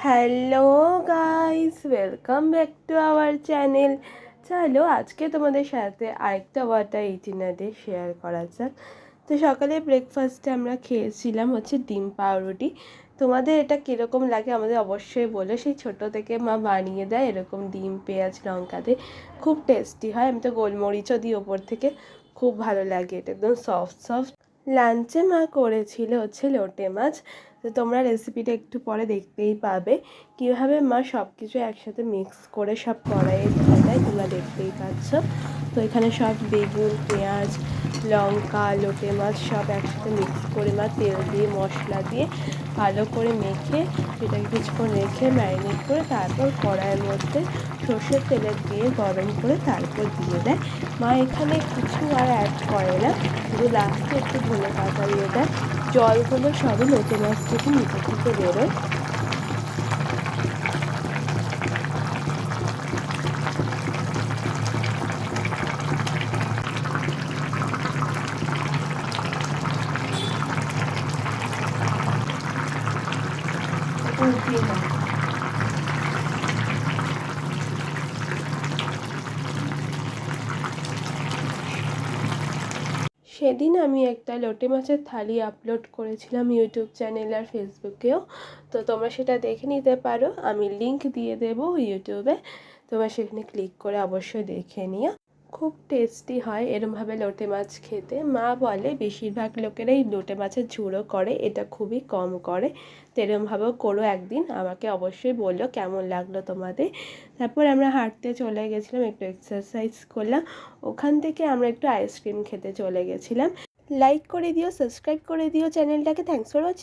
Hello guys, welcome back to our channel. চলো আজকে তোমাদের সাথে আরেকটা ওয়াটার ইটিনারি শেয়ার করা যাক। তো সকালে ব্রেকফাস্টে আমরা খেয়েছিলাম হচ্ছে ডিম পাউরুটি। তোমাদের এটা কীরকম লাগে আমাদের অবশ্যই বলো। সেই ছোটো থেকে মা বানিয়ে দেয় এরকম ডিম পেঁয়াজ লঙ্কা দিয়ে, খুব টেস্টি হয়। আমি তো গোলমরিচও দিই ওপর থেকে, খুব ভালো লাগে, এটা একদম সফট সফট। লাঞ্চে মা করেছিল হচ্ছে লোটে মাছ। তো তোমরা রেসিপিটা একটু পরে দেখতেই পাবে কীভাবে মা সব কিছু একসাথে মিক্স করে সব কড়াইয়ে ঢেলে দেয়, তোমরা দেখতেই পাচ্ছ। তো এখানে সব বেগুন পেঁয়াজ লঙ্কা লোটে মাছ সব একসাথে মিক্স করে মা তেল দিয়ে মশলা দিয়ে ভালো করে মেখে সেটাকে কিছুক্ষণ রেখে ম্যারিনেট করে তারপর কড়াইয়ের মধ্যে সর্ষের তেলের দিয়ে গরম করে তারপর দিয়ে দেয়। মা এখানে কিছু আর অ্যাড করে না, শুধু লাস্টে একটু ধনে পাতা দিয়ে দেয়। জলগুলো সবই লোটে মাছ থেকে নিচে থেকে বেরোয়। সেদিন আমি একটা লোটে মাছের থালি আপলোড করেছিলাম ইউটিউব চ্যানেল আর ফেসবুকেও, তো তোমরা সেটা দেখে নিতে পারো, আমি লিংক দিয়ে দেবো ইউটিউবে, তোমরা সেখানে ক্লিক করে অবশ্যই দেখে নিও। খুব টেস্টি হয় এরমভাবে লোটে মাছ খেতে। মা বলে বেশিরভাগ লোকেরাই লোটে মাছের ঝুড়ো করে, এটা খুবই কম করে। তো এরমভাবেও করো একদিন, আমাকে অবশ্যই বললো কেমন লাগলো তোমাদের। তারপর আমরা হাঁটতে চলে গেছিলাম, একটু এক্সারসাইজ করলাম। ওখান থেকে আমরা একটু আইসক্রিম খেতে চলে গেছিলাম। লাইক করে দিও, সাবস্ক্রাইব করে দিও চ্যানেলটাকে। Thanks for watching.